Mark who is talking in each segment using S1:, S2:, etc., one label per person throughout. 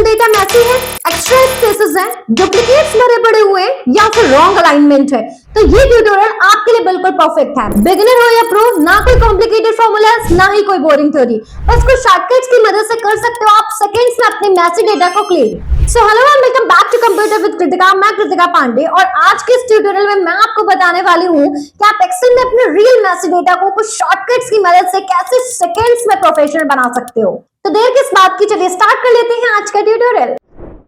S1: Table data Massey है, extra spaces हैं, duplicates भरे पड़े हुए हैं या फिर रॉन्ग अलाइनमेंट है, तो ये ट्यूटोरियल आपके लिए बिल्कुल परफेक्ट है। बिगिनर हो या प्रो, ना कोई कॉम्प्लिकेटेड फॉर्मूलाज, ना ही कोई बोरिंग थ्योरी, बस कुछ शॉर्टकट्स की मदद से कर सकते हो आप सेकंड्स में अपने मैसी डेटा को clear. So hello and welcome back to computer with Kritika. मैं कृतिका पांडे और आज के इस ट्यूटोरियल में मैं आपको बताने वाली हूँ कि आप एक्सेल में अपने रियल मैसी डेटा को कुछ शॉर्टकट्स की मदद से कैसे सेकंड्स में प्रोफेशनल बना सकते हो। तो देर किस बात की, चलिए स्टार्ट कर लेते हैं आज का ट्यूटोरियल।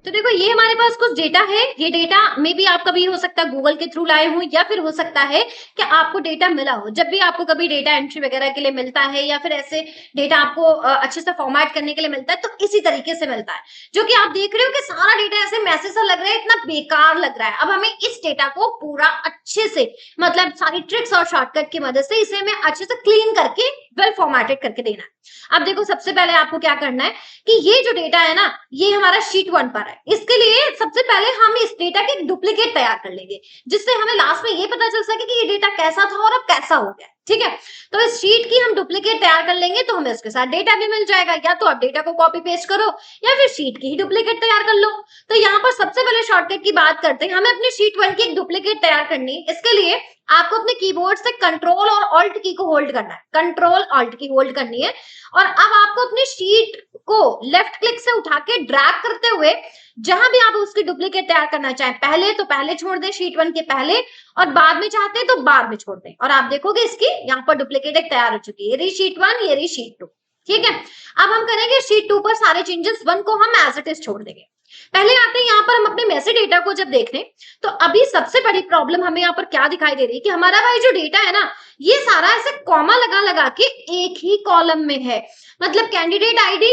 S2: तो देखो, ये हमारे पास कुछ डेटा है। ये डेटा में भी आप कभी हो सकता है गूगल के थ्रू लाए हो, या फिर हो सकता है कि आपको डेटा मिला हो। जब भी आपको कभी डेटा एंट्री वगैरह के लिए मिलता है या फिर ऐसे डेटा आपको अच्छे से फॉर्मेट करने के लिए मिलता है, तो इसी तरीके से मिलता है। जो कि आप देख रहे हो कि सारा डेटा ऐसे मैसेज सा लग रहा है, इतना बेकार लग रहा है। अब हमें इस डेटा को पूरा अच्छे से, मतलब सारी ट्रिक्स और शॉर्टकट की मदद से इसे हमें अच्छे से क्लीन करके वेल फॉर्मेटेड करके देना है। अब देखो, सबसे पहले आपको क्या करना है कि ये जो डेटा है ना, ये हमारा शीट 1 पर है। इसके लिए सबसे पहले हम इस डेटा के डुप्लीकेट तैयार कर लेंगे, जिससे हमें लास्ट में ये पता चल सके कि ये डेटा कैसा था और अब कैसा हो गया। ठीक है, तो इस शीट की हम डुप्लीकेट तैयार कर लेंगे, तो हमें उसके साथ डेटा भी मिल जाएगा। या तो आप डेटा को कॉपी पेस्ट करो या फिर शीट की ही डुप्लीकेट तैयार कर लो। तो यहाँ पर सबसे पहले शॉर्टकट की बात करते हैं। हमें अपनी शीट 1 की एक डुप्लीकेट तैयार करनी है। इसके लिए आपको अपने कीबोर्ड से कंट्रोल और ऑल्ट की को होल्ड करना है। कंट्रोल ऑल्ट की होल्ड करनी है और अब आपको अपनी शीट को लेफ्ट क्लिक से उठा के ड्रैग करते हुए जहां भी आप उसकी डुप्लीकेट तैयार करना चाहें, पहले तो पहले छोड़ दें शीट 1 के पहले, और बाद में चाहते हैं तो बाद में छोड़ दें। और आप देखोगे इसकी यहाँ पर डुप्लीकेट एक तैयार हो चुकी है। ये रही शीट 1, ये रही शीट 2। ठीक है, अब हम करेंगे शीट 2 पर सारे चेंजेस 1 को हम एज इट इज छोड़ देंगे। पहले आते हैं यहाँ पर हम अपने मैसी डेटा को जब देख लें, तो अभी सबसे बड़ी प्रॉब्लम हमें यहाँ पर क्या दिखाई दे रही है कि हमारा भाई जो डेटा है ना, ये सारा ऐसे कॉमा लगा लगा के एक ही कॉलम में है। मतलब कैंडिडेट आईडी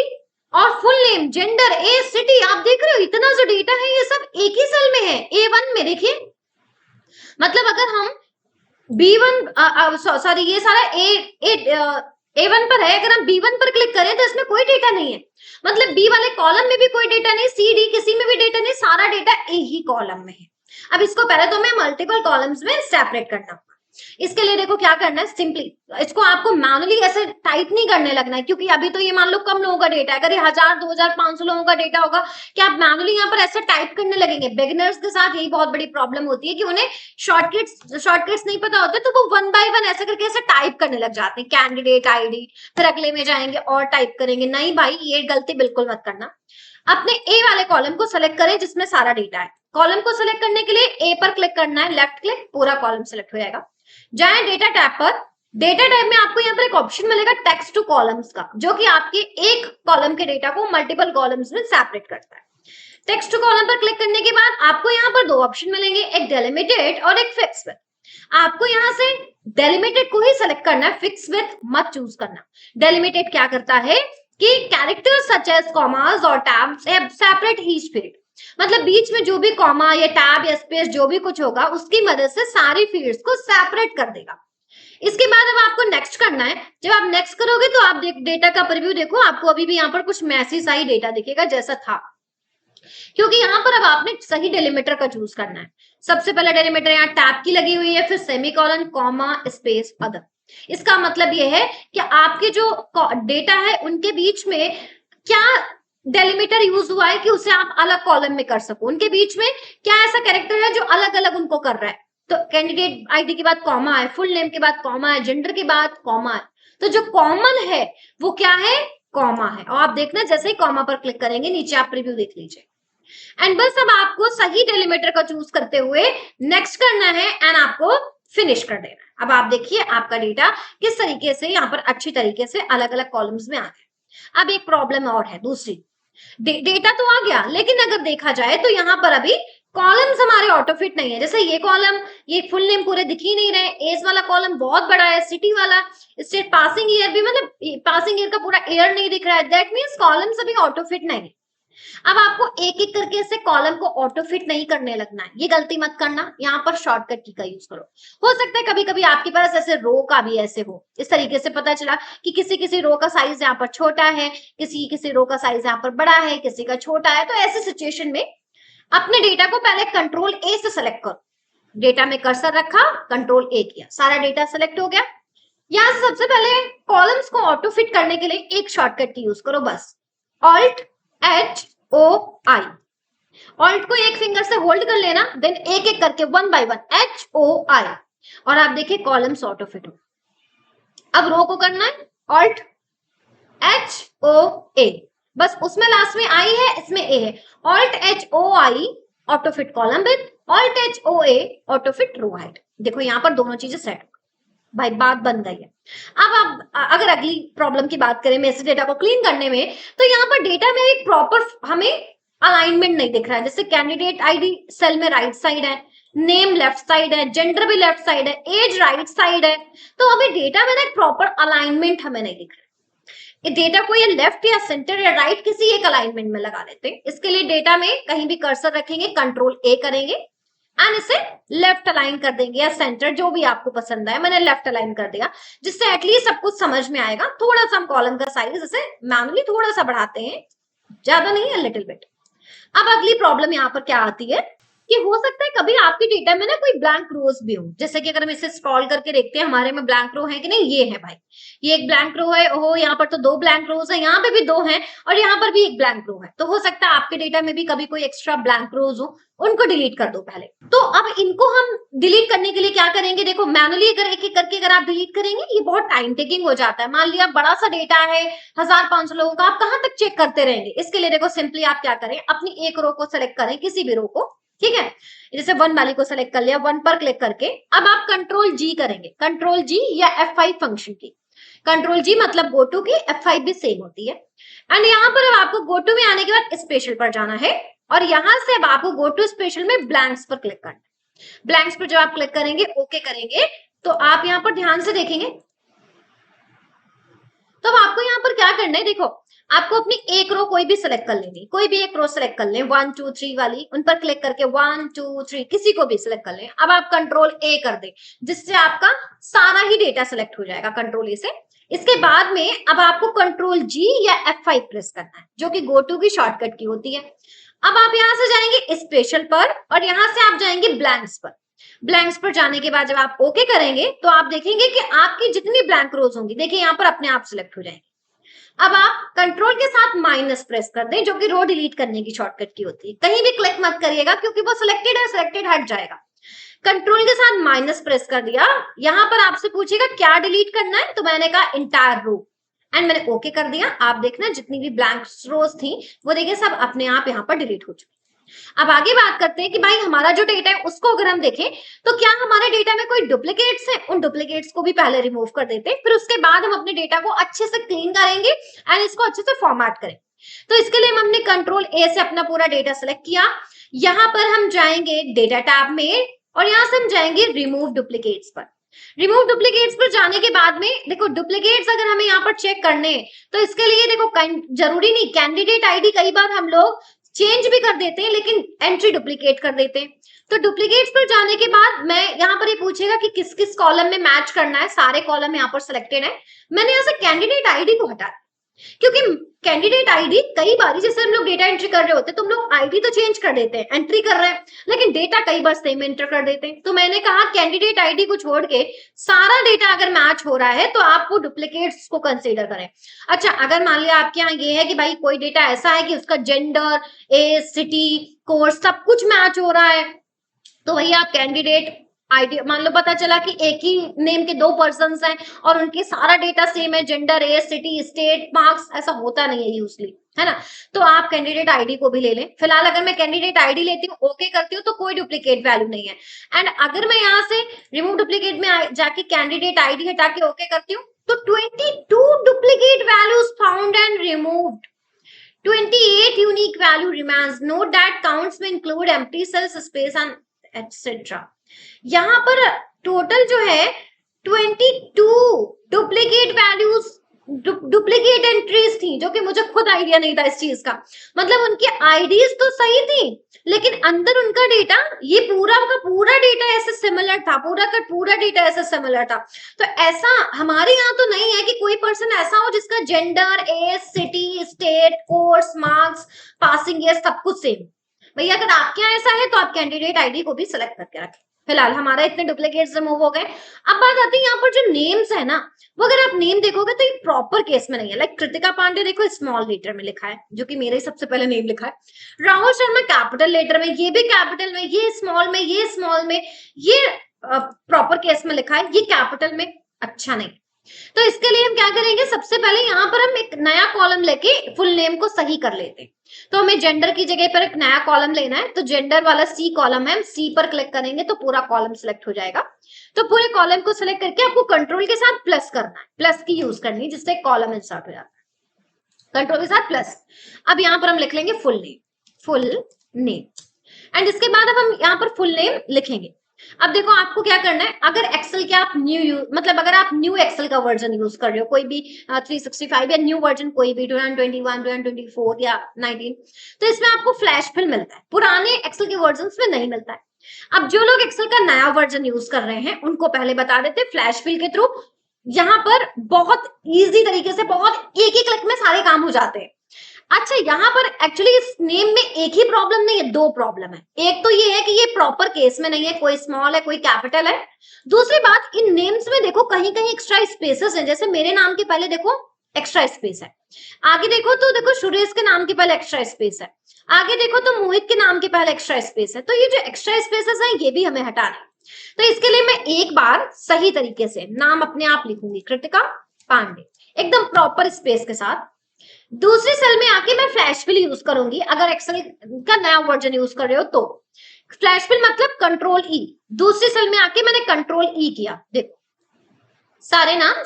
S2: और full name, gender, age, city, आप देख रहे हो इतना जो डेटा है ये सब एक ही सेल में है, A1 में। देखिए, मतलब अगर हम B1 सॉरी ये सारा A1 पर है, अगर हम B1 पर क्लिक करें तो इसमें कोई डेटा नहीं है। मतलब बी वाले कॉलम में भी कोई डेटा नहीं, सी डी किसी में भी डेटा नहीं, सारा डेटा एक ही कॉलम में है। अब इसको पहले तो हमें मल्टीपल कॉलम्स में सेपरेट करना होगा। इसके लिए देखो क्या करना है, सिंपली इसको आपको मैनुअली ऐसे टाइप नहीं करने लगना है, क्योंकि अभी तो ये मान लो कम लोगों का डेटा है। अगर ये 1000, 2000, 500 लोगों का डेटा होगा, क्या आप मैनुअली यहाँ पर ऐसे टाइप करने लगेंगे? बिगिनर्स के साथ यही बहुत बड़ी प्रॉब्लम होती है कि उन्हें शॉर्टकट्स नहीं पता होते, तो वो 1 बाय 1 ऐसे करके ऐसे टाइप करने लग जाते हैं, कैंडिडेट आईडी, फिर अगले में जाएंगे और टाइप करेंगे। नहीं भाई, ये गलती बिल्कुल मत करना। अपने ए वाले कॉलम को सेलेक्ट करें जिसमें सारा डेटा है। कॉलम को सेलेक्ट करने के लिए ए पर क्लिक करना है, लेफ्ट क्लिक, पूरा कॉलम सेलेक्ट हो जाएगा। जाए डेटा टैब पर। डेटा टैब में आपको यहाँ पर एक ऑप्शन मिलेगा टेक्स्ट टू कॉलम्स का, जो कि आपके एक कॉलम के डेटा को मल्टीपल कॉलम्स में सेपरेट करता है। टेक्स्ट टू कॉलम पर क्लिक करने के बाद आपको यहाँ पर 2 ऑप्शन मिलेंगे, एक डेलिमिटेड और एक फिक्स विथ। आपको यहाँ से डेलिमिटेड को ही सेलेक्ट करना है, फिक्स विथ मत चूज करना। डेलिमिटेड क्या करता है कि कैरेक्टर्स सच एज कॉमास और टैब्स सेपरेट ईच फील्ड, मतलब बीच में जो भी कॉमा या टैब या स्पेस जो भी कुछ होगा उसकी मदद से सारी फील्ड्स को सेपरेट कर देगा। इसके बाद अब आपको नेक्स्ट करना है। जब आप नेक्स्ट करोगे तो आप डेटा का प्रीव्यू देखो, आपको अभी भी यहाँ पर कुछ मैसी सा ही डेटा दिखेगा जैसा था, क्योंकि यहाँ पर अब आपने सही डेलिमीटर का चूज करना है। सबसे पहले डेलिमीटर यहाँ टैब की लगी हुई है, फिर सेमीकोलन, कॉमा, स्पेस, अदर। इसका मतलब यह है कि आपके जो डेटा है उनके बीच में क्या डेलिमीटर यूज हुआ है कि उसे आप अलग कॉलम में कर सको। उनके बीच में क्या ऐसा कैरेक्टर है जो अलग अलग उनको कर रहा है। तो कैंडिडेट आईडी के बाद कॉमा है, फुल नेम के बाद कॉमा है, जेंडर के बाद कॉमा है। तो जो कॉमन है वो क्या है? कॉमा है। और आप देखना, जैसे ही कॉमा पर क्लिक करेंगे नीचे आप प्रीव्यू देख लीजिए। एंड बस अब आपको सही डेलिमीटर का चूज करते हुए नेक्स्ट करना है एंड आपको फिनिश कर देना है। अब आप देखिए आपका डेटा किस तरीके से यहाँ पर अच्छी तरीके से अलग अलग कॉलम्स में आ गया। अब एक प्रॉब्लम और है दूसरी, डेटा तो आ गया, लेकिन अगर देखा जाए तो यहाँ पर अभी कॉलम्स हमारे ऑटोफिट नहीं है। जैसे ये कॉलम, ये फुल नेम पूरे दिख ही नहीं रहे, एज वाला कॉलम बहुत बड़ा है, सिटी वाला, स्टेट, पासिंग ईयर भी, मतलब पासिंग ईयर का पूरा ईयर नहीं दिख रहा है। दैट मीन्स कॉलम्स अभी ऑटोफिट नहीं है। अब आपको एक एक करके ऐसे कॉलम को ऑटो फिट नहीं करने लगना है, ये गलती मत करना। यहाँ पर शॉर्टकट की का यूज करो। हो सकता है कभी कभी आपके पास ऐसे रो का भी ऐसे हो, इस तरीके से पता चला कि किसी किसी रो का साइज यहाँ पर छोटा है, किसी किसी रो का साइज यहाँ पर बड़ा है, किसी का छोटा है। तो ऐसे सिचुएशन में अपने डेटा को पहले कंट्रोल ए से सेलेक्ट करो। डेटा में कर्सर रखा, कंट्रोल ए किया, सारा डेटा सेलेक्ट हो गया। यहाँ से सबसे पहले कॉलम्स को ऑटो फिट करने के लिए एक शॉर्टकट की यूज करो, बस ऑल्ट H HOI। ऑल्ट को एक फिंगर से होल्ड कर लेना, देन एक एक करके वन बाय वन HOI, और आप देखिए कॉलम सॉर्ट ऑफ इट हो। अब रो को करना है ऑल्ट HOA, बस उसमें लास्ट में आई है, इसमें ए है। Alt HOI auto fit column width, alt HOA auto fit row height. देखो यहाँ पर दोनों चीजें सेट भाई, बात बन गई है। अब आप अगर अगली प्रॉब्लम की बात करें मैसेज डेटा को क्लीन करने में, तो यहाँ पर डेटा में एक प्रॉपर हमें अलाइनमेंट नहीं दिख रहा है। जैसे कैंडिडेट आईडी सेल में राइट साइड है, नेम लेफ्ट साइड है, जेंडर भी लेफ्ट साइड है, एज राइट साइड है, तो हमें डेटा में ना एक प्रॉपर अलाइनमेंट हमें नहीं दिख रहा है। डेटा को ये लेफ्ट या सेंटर या राइट किसी एक अलाइनमेंट में लगा देते हैं। इसके लिए डेटा में कहीं भी कर्सर रखेंगे, कंट्रोल ए करेंगे एंड इसे लेफ्ट अलाइन कर देंगे, या सेंटर जो भी आपको पसंद है। मैंने लेफ्ट अलाइन कर दिया, जिससे एटलीस्ट सब कुछ समझ में आएगा। थोड़ा सा हम कॉलम का साइज इसे मैनुअली थोड़ा सा बढ़ाते हैं, ज्यादा नहीं है, लिटिल बिट। अब अगली प्रॉब्लम यहाँ पर क्या आती है कि हो सकता है कभी आपके डेटा में ना कोई ब्लैंक रोज भी हो। जैसे कि अगर हम इसे स्क्रॉल करके देखते हैं हमारे में ब्लैंक रो है कि नहीं, ये है भाई, ये एक ब्लैंक रो है। ओहो, यहाँ पर तो दो ब्लैंक रोज है, यहाँ पे भी दो हैं, और यहाँ पर भी एक ब्लैंक रो है। तो हो सकता है आपके डेटा में भी कभी कोई एक्स्ट्रा ब्लैंक रोज हो, उनको डिलीट कर दो पहले। तो अब इनको हम डिलीट करने के लिए क्या करेंगे, देखो मैनुअली अगर एक एक करके अगर आप डिलीट करेंगे, ये बहुत टाइम टेकिंग हो जाता है। मान लिया बड़ा सा डेटा है 1500 लोगों का, आप कहाँ तक चेक करते रहेंगे। इसके लिए देखो सिंपली आप क्या करें, अपनी एक रो को सेलेक्ट करें, किसी भी रो को, ठीक है। जैसे 1 वाली को सेलेक्ट कर लिया, 1 पर क्लिक करके अब आप कंट्रोल जी करेंगे, कंट्रोल जी या F5 फंक्शन की। कंट्रोल जी मतलब गो टू की, F5 भी सेम होती है। एंड यहाँ पर अब आपको गो टू में आने के बाद स्पेशल पर जाना है, और यहां से अब आपको गो टू स्पेशल में ब्लैंक्स पर क्लिक करना है। ब्लैंक्स पर जब आप क्लिक करेंगे, ओके करेंगे, तो आप यहाँ पर ध्यान से देखेंगे, तो अब आपको यहाँ पर क्या करना है, देखो आपको अपनी एक रो कोई भी सिलेक्ट कर लेनी, कोई भी एक रो सिलेक्ट कर लें, 1 2 3 वाली, उन पर क्लिक करके 1 2 3 किसी को भी सिलेक्ट कर लें। अब आप कंट्रोल ए कर दें, जिससे आपका सारा ही डेटा सिलेक्ट हो जाएगा कंट्रोल ए से। इसके बाद में अब आपको कंट्रोल जी या F5 प्रेस करना है, जो कि गो टू की शॉर्टकट की होती है। अब आप यहां से जाएंगे स्पेशल पर, और यहां से आप जाएंगे ब्लैंक्स पर। ब्लैंक्स पर जाने के बाद जब आप ओके करेंगे, तो आप देखेंगे कि आपकी जितनी ब्लैंक रोज होंगी, देखिए यहाँ पर अपने आप सिलेक्ट हो जाएंगे। अब आप कंट्रोल के साथ माइनस प्रेस कर दें, जो कि रो डिलीट करने की शॉर्टकट की होती है। कहीं भी क्लिक मत करिएगा, क्योंकि वो सिलेक्टेड है, सिलेक्टेड हट जाएगा। कंट्रोल के साथ माइनस प्रेस कर दिया, यहां पर आपसे पूछेगा क्या डिलीट करना है, तो मैंने कहा इंटायर रो, एंड मैंने ओके कर दिया। आप देखना जितनी भी ब्लैंक रोज थी वो देखिए सब अपने आप यहाँ पर डिलीट हो चुकी। अब आगे बात करते हैं कि भाई हमारा जो डेटा है उसको अगर हम देखें, तो क्या हमारे डेटा में कोई डुप्लीकेट्स है, उन डुप्लीकेट्स को भी पहले रिमूव कर देते हैं, फिर उसके बाद हम अपने डेटा को अच्छे से क्लीन करेंगे एंड इसको अच्छे से फॉर्मेट करें। तो इसके लिए हमने कंट्रोल ए से अपना पूरा डेटा सेलेक्ट किया। यहां पर हम जाएंगे डेटा टैब में, और यहां से हम जाएंगे रिमूव डुप्लीकेट्स पर। रिमूव डुप्लीकेट्स पर जाने के बाद में देखो डुप्लीकेट्स अगर हमें यहाँ पर चेक करने, तो इसके लिए देखो जरूरी नहीं, कैंडिडेट आईडी कई बार हम लोग चेंज भी कर देते हैं, लेकिन एंट्री डुप्लीकेट कर देते हैं। तो डुप्लीकेट्स पर जाने के बाद मैं यहाँ पर ये पूछेगा कि किस किस कॉलम में मैच करना है, सारे कॉलम यहाँ पर सिलेक्टेड है। मैंने यहाँ से कैंडिडेट आईडी को हटा, क्योंकि कैंडिडेट आईडी कई बार जैसे हम लोग डेटा एंट्री कर रहे होते हैं, तुम लोग आईडी तो चेंज कर देते हैं, एंट्री कर रहे हैं, लेकिन डेटा कई बार सेम एंटर कर देते हैं। तो मैंने कहा कैंडिडेट आईडी को छोड़ के सारा डेटा अगर मैच हो रहा है, तो आप वो डुप्लीकेट्स को कंसीडर करें। अच्छा, अगर मान लिया आपके यहाँ ये है कि भाई कोई डेटा ऐसा है कि उसका जेंडर, एज, सिटी, कोर्स सब कुछ मैच हो रहा है, तो वही आप कैंडिडेट आईडी, मान लो पता चला कि एक ही नेम के 2 पर्सन्स हैं और उनके सारा डेटा सेम है, gender, age, city, state, marks, ऐसा होता नहीं है यूजली, है ना। तो आप कैंडिडेट आईडी को भी ले लें। फिलहाल अगर मैं कैंडिडेट आईडी लेती हूँ, ओके करती हूँ, तो कोई डुप्लीकेट वैल्यू नहीं है। एंड अगर मैं यहाँ से रिमूव डुप्लीकेट में जाके कैंडिडेट आईडी हटा के ओके करती हूँ, तो 22 duplicate values found and removed, 28 unique value remains. Note that counts may include empty cells, space and etc. यहाँ पर टोटल जो है 22 डुप्लीकेट वैल्यूज, डुप्लीकेट एंट्रीज थी, जो कि मुझे खुद आइडिया नहीं था इस चीज का। मतलब उनकी आईडीज तो सही थी, लेकिन अंदर उनका डेटा, ये पूरा का पूरा डेटा ऐसे सिमिलर था, पूरा का पूरा डेटा ऐसे सिमिलर था। तो ऐसा हमारे यहाँ तो नहीं है कि कोई पर्सन ऐसा हो जिसका gender, age, city, state, course, marks, passing year सब कुछ सेम। भैया अगर आपके यहाँ ऐसा है तो आप कैंडिडेट आईडी को भी सिलेक्ट करके रखें। फिलहाल हमारा इतने डुप्लीकेट्स रिमूव हो गए। अब बात आती है यहाँ पर जो नेम्स है ना, वो अगर आप नेम देखोगे तो ये प्रॉपर केस में नहीं है। लाइक कृतिका पांडे देखो स्मॉल लेटर में लिखा है, जो कि मेरा ही सबसे पहले नेम लिखा है। राहुल शर्मा कैपिटल लेटर में, ये भी कैपिटल में, ये स्मॉल में, ये स्मॉल में, ये प्रॉपर केस में लिखा है, ये कैपिटल में। अच्छा नहीं। तो इसके लिए हम क्या करेंगे, सबसे पहले यहाँ पर हम एक नया कॉलम लेके फुल नेम को सही कर लेते हैं। तो हमें जेंडर की जगह पर एक नया कॉलम लेना है, तो जेंडर वाला सी कॉलम है, हम सी पर क्लिक करेंगे तो पूरा कॉलम सिलेक्ट हो जाएगा। तो पूरे कॉलम को सिलेक्ट करके आपको कंट्रोल के साथ प्लस करना है, प्लस की यूज करनी है, जिससे कॉलम इंसर्ट हो जाता है, कंट्रोल के साथ प्लस। अब यहाँ पर हम लिख लेंगे फुल नेम एंड इसके बाद अब हम यहाँ पर फुल नेम लिखेंगे। अब देखो आपको क्या करना है, अगर एक्सेल के आप मतलब अगर आप न्यू एक्सेल का वर्जन यूज कर रहे हो, कोई भी 365 या न्यू वर्जन कोई भी 2021, 2024 या 19, तो इसमें आपको फ्लैश फिल मिलता है, पुराने एक्सेल के वर्जन में नहीं मिलता है। अब जो लोग एक्सेल का नया वर्जन यूज कर रहे हैं उनको पहले बता देते, फ्लैश फिल के थ्रू यहाँ पर बहुत इजी तरीके से, बहुत एक ही क्लिक में सारे काम हो जाते हैं। अच्छा, यहाँ पर एक्चुअली इस नेम में एक ही प्रॉब्लम नहीं है, दो प्रॉब्लम है। एक तो ये है कि ये प्रॉपर केस में नहीं है, कोई स्मॉल है कोई कैपिटल है। दूसरी बात, इन नेम्स में देखो कहीं कहीं एक्स्ट्रा स्पेसेस हैं, जैसे मेरे नाम के पहले देखो एक्स्ट्रा स्पेस है, आगे देखो तो देखो सुरेश के नाम के पहले एक्स्ट्रा स्पेस है, आगे देखो तो मोहित के नाम के पहले एक्स्ट्रा स्पेस है। तो ये जो एक्स्ट्रा स्पेसेस है ये भी हमें हटाना है। तो इसके लिए मैं एक बार सही तरीके से नाम अपने आप लिखूंगी, कृतिका पांडे, एकदम प्रॉपर स्पेस के साथ। दूसरी सेल में आके मैं फ्लैश फिल यूज करूंगी, अगर एक्सेल का नया वर्जन यूज कर रहे हो तो फ्लैश फिल मतलब कंट्रोल ई। दूसरी सेल में आके मैंने कंट्रोल ई किया, देखो सारे नाम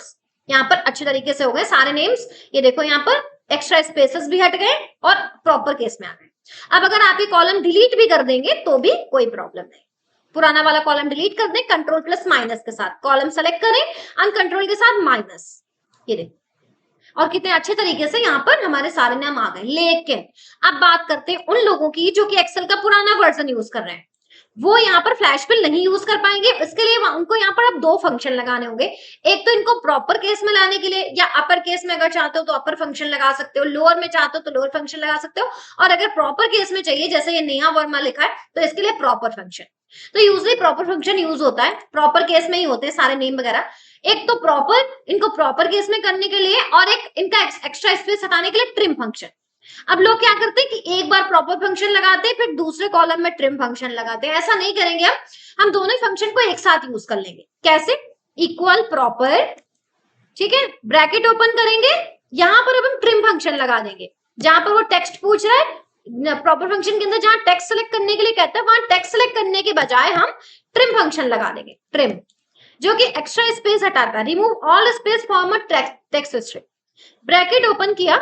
S2: यहाँ पर अच्छे तरीके से हो गए, सारे नेम्स ये देखो यहाँ पर एक्स्ट्रा स्पेसेस भी हट गए और प्रॉपर केस में आ गए। अब अगर आप ये कॉलम डिलीट भी कर देंगे तो भी कोई प्रॉब्लम नहीं, पुराना वाला कॉलम डिलीट कर दें, कंट्रोल प्लस माइनस के साथ कॉलम सेलेक्ट करें, अनकंट्रोल के साथ माइनस, ये देखो, और कितने अच्छे तरीके से यहाँ पर हमारे सारे नाम आ गए। लेकिन अब बात करते हैं उन लोगों की जो कि एक्सेल का पुराना वर्जन यूज कर रहे हैं, वो यहाँ पर फ्लैश फिल नहीं यूज कर पाएंगे। इसके लिए उनको यहाँ पर अब दो फंक्शन लगाने होंगे। एक तो इनको प्रॉपर केस में लाने के लिए, या अपर केस में अगर चाहते हो तो अपर फंक्शन लगा सकते हो, लोअर में चाहते हो तो लोअर फंक्शन लगा सकते हो, और अगर प्रॉपर केस में चाहिए जैसे ये नेहा वर्मा लिखा है तो इसके लिए प्रॉपर फंक्शन। तो यूजली प्रॉपर फंक्शन यूज होता है, प्रॉपर केस में ही होते हैं सारे नेम वगैरह। एक तो प्रॉपर, इनको प्रॉपर केस में करने के लिए, और एक इनका एक्स्ट्रा स्पेस हटाने के लिए ट्रिम फंक्शन। अब लोग क्या करते हैं कि एक बार प्रॉपर फंक्शन लगाते हैं फिर दूसरे कॉलम में ट्रिम फंक्शन लगाते हैं। ऐसा नहीं करेंगे, हम दोनों ही फंक्शन को एक साथ यूज कर लेंगे। कैसे? इक्वल प्रॉपर, ठीक है, ब्रैकेट ओपन करेंगे, यहां पर अब हम ट्रिम फंक्शन लगा देंगे। जहां पर वो टेक्स्ट पूछ रहा है प्रॉपर फंक्शन के अंदर, जहां टेक्स्ट सेलेक्ट करने के लिए कहता है, वहां टेक्स्ट सेलेक्ट करने के बजाय हम ट्रिम फंक्शन लगा देंगे, ट्रिम, जो कि एक्स्ट्रा स्पेस हटाता है, remove all space form text string. Bracket open किया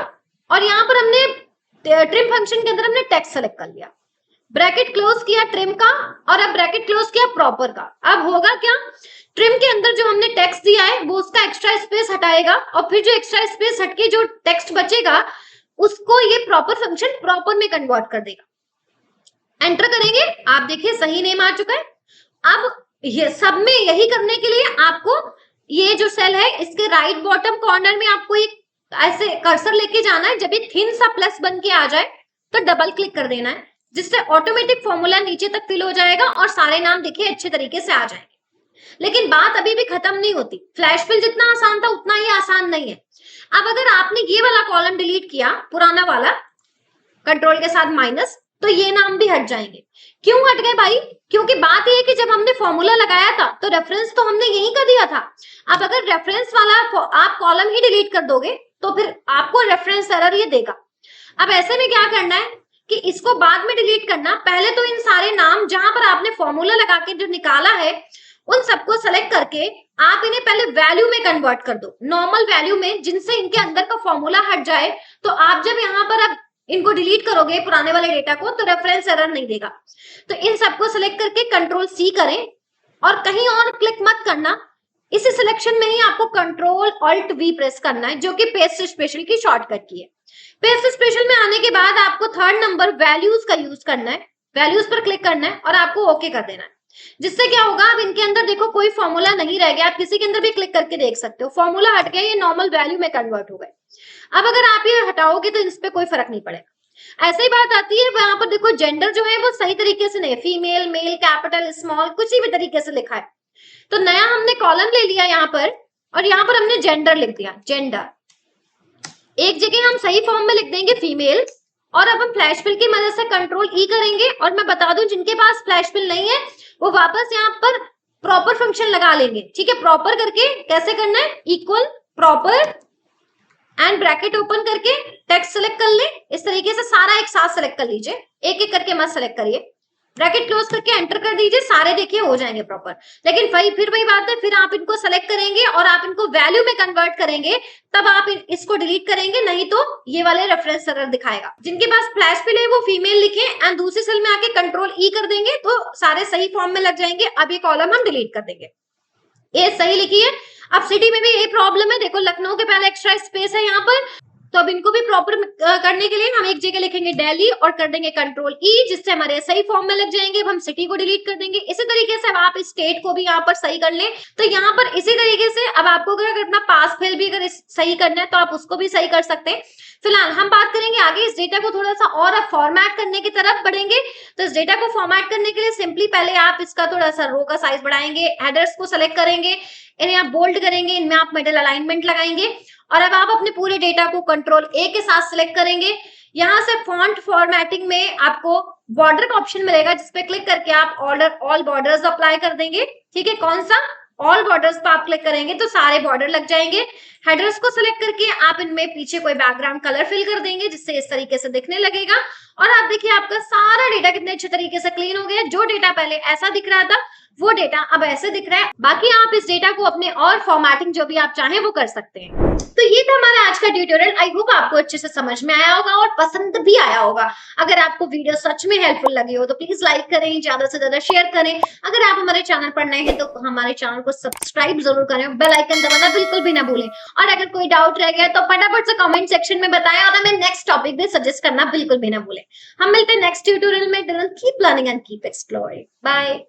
S2: और यहाँ पर हमने ट्रिम फंक्शन के अंदर हमने टेक्स्ट सेलेक्ट कर लिया, ब्रैकेट क्लोज किया ट्रिम का, और अब ब्रैकेट क्लोज किया प्रॉपर का। अब होगा क्या, ट्रिम के अंदर जो हमने टेक्स्ट दिया है वो उसका एक्स्ट्रा स्पेस हटाएगा, और फिर जो एक्स्ट्रा स्पेस हटके जो टेक्स्ट बचेगा उसको ये प्रॉपर फंक्शन प्रॉपर में कन्वर्ट कर देगा। एंटर करेंगे, आप देखिए सही नेम आ चुका है। अब ये सब में यही करने के लिए आपको ये जो सेल है इसके राइट बॉटम कॉर्नर में आपको एक ऐसे कर्सर लेके जाना है। जब ये थिन सा प्लस बन के आ जाए तो डबल क्लिक कर देना है, जिससे ऑटोमेटिक फॉर्मूला नीचे तक फिल हो जाएगा और सारे नाम देखिए अच्छे तरीके से आ जाएंगे। लेकिन बात अभी भी खत्म नहीं होती, फ्लैश फिल जितना आसान था उतना ही आसान नहीं है। अब अगर आपने ये वाला कॉलम डिलीट किया, पुराना वाला, कंट्रोल के साथ माइनस, तो ये नाम भी हट जाएंगे। क्यों हट गए भाई? क्योंकि बात यह है कि जब हमने फॉर्मूला लगाया था तो रेफरेंस तो हमने यही कर दिया था। अब अगर रेफरेंस वाला आप कॉलम ही डिलीट कर दोगे तो फिर आपको रेफरेंस एरर ये देगा। अब ऐसे में क्या करना है कि इसको बाद में डिलीट करना, पहले तो इन सारे नाम जहां पर आपने फॉर्मूला लगा के जो निकाला है उन सबको सेलेक्ट करके आप इन्हें पहले वैल्यू में कन्वर्ट कर दो, नॉर्मल वैल्यू में, जिनसे इनके अंदर का फॉर्मूला हट जाए। तो आप जब यहाँ पर अब इनको डिलीट करोगे पुराने वाले डेटा को तो रेफरेंस एरर नहीं देगा। तो इन सबको सेलेक्ट करके कंट्रोल सी करें और कहीं और क्लिक मत करना, इसी सिलेक्शन में ही आपको कंट्रोल ऑल्ट वी प्रेस करना है, जो कि पेस्ट स्पेशल की शॉर्टकट की है। पेस्ट स्पेशल में आने के बाद आपको थर्ड नंबर वैल्यूज का यूज करना है, वैल्यूज पर क्लिक करना है और आपको ओके कर देना है। जिससे क्या होगा, अब इनके अंदर देखो कोई फॉर्मूला नहीं रह गया। आप किसी के अंदर भी क्लिक करके देख सकते हो, फॉर्मूला हट गया, ये नॉर्मल वैल्यू में कन्वर्ट हो गए। अब अगर आप ये हटाओगे तो इस पे कोई फर्क नहीं पड़ेगा। ऐसे ही बात आती है वहां पर देखो जेंडर जो है वो सही तरीके से नहीं, फीमेल, मेल, कैपिटल, स्मॉल, कुछ भी तरीके से लिखा है। तो नया हमने कॉलम ले लिया यहाँ पर और यहाँ पर हमने जेंडर लिख दिया, जेंडर। एक जगह हम सही फॉर्म में लिख देंगे फीमेल, और अब हम फ्लैश फिल की मदद से कंट्रोल ई करेंगे। और मैं बता दूं जिनके पास फ्लैश फिल नहीं है वो वापस यहाँ पर प्रॉपर फंक्शन लगा लेंगे, ठीक है। प्रॉपर करके कैसे करना है, equal proper and bracket open करके टेक्स्ट सेलेक्ट कर ले। इस तरीके से सारा एक साथ सेलेक्ट कर लीजिए, एक एक करके मत सेलेक्ट करिए। ब्रैकेट क्लोज करके एंटर कर दीजिए, सारे देखिए हो जाएंगे प्रॉपर। लेकिन फिर वही बात है, फिर आप इनको सेलेक्ट करेंगे और आप इनको वैल्यू में कन्वर्ट करेंगे, तब आप इसको डिलीट करेंगे, नहीं तो ये वाले रेफरेंस एरर दिखाएगा। जिनके पास फ्लैश फिल है वो फीमेल लिखे एंड दूसरी सेल में आके कंट्रोल ई कर देंगे तो सारे सही फॉर्म में लग जाएंगे। अब ये कॉलम हम डिलीट कर देंगे। ये सही लिखी है। अब सिटी में भी यही प्रॉब्लम है, देखो लखनऊ के पहले एक्स्ट्रा स्पेस है यहाँ पर, तो अब इनको भी प्रॉपर करने के लिए हम एक जगह लिखेंगे दिल्ली और कर देंगे कंट्रोल ई, जिससे हमारे सही फॉर्म में लग जाएंगे। अब हम सिटी को डिलीट कर देंगे। इसी तरीके से अब आप स्टेट को भी यहाँ पर सही कर लें। तो यहाँ पर इसी तरीके से अब आपको अगर अपना पास फेल भी अगर सही करना है तो आप उसको भी सही कर सकते हैं। फिलहाल हम बात करेंगे आगे इस डेटा को थोड़ा सा और फॉर्मेट करने की तरफ बढ़ेंगे। तो इस डेटा को फॉर्मेट करने के लिए सिंपली पहले आप इसका थोड़ा सा रो का साइज बढ़ाएंगे, हेडर्स को सेलेक्ट करेंगे, इन्हें आप बोल्ड करेंगे, इनमें आप मिडल अलाइनमेंट लगाएंगे और अब आप अपने पूरे डेटा को कंट्रोल ए के साथ सिलेक्ट करेंगे। यहाँ से फॉन्ट फॉर्मेटिंग में आपको बॉर्डर का ऑप्शन मिलेगा, जिसपे क्लिक करके आप ऑल बॉर्डर्स अप्लाई कर देंगे, ठीक है। कौन सा, ऑल बॉर्डर्स पर आप क्लिक करेंगे तो सारे बॉर्डर लग जाएंगे। हेडर्स को सिलेक्ट करके आप इनमें पीछे कोई बैकग्राउंड कलर फिल कर देंगे, जिससे इस तरीके से दिखने लगेगा। और आप देखिए आपका सारा डेटा कितने अच्छे तरीके से क्लीन हो गया। जो डेटा पहले ऐसा दिख रहा था वो डेटा अब ऐसे दिख रहा है। बाकी आप इस डेटा को अपने और फॉर्मेटिंग जो भी आप चाहें वो कर सकते हैं। तो ये था हमारा आज का ट्यूटोरियल। आई होप आपको अच्छे से समझ में आया होगा और पसंद भी आया होगा। अगर आपको वीडियो सच में हेल्पफुल लगी हो तो प्लीज लाइक करें, ज्यादा से ज्यादा शेयर करें। अगर आप हमारे चैनल पर नए हैं तो हमारे चैनल को सब्सक्राइब जरूर करें, बेल आइकन दबाना बिल्कुल भी ना भूलें। और अगर कोई डाउट रह गया तो फटाफट से कमेंट सेक्शन में बताएं और हमें नेक्स्ट टॉपिक भी सजेस्ट करना बिल्कुल भी ना भूलें। हम मिलते हैं नेक्स्ट ट्यूटोरियल में। Keep learning and keep exploring. Bye.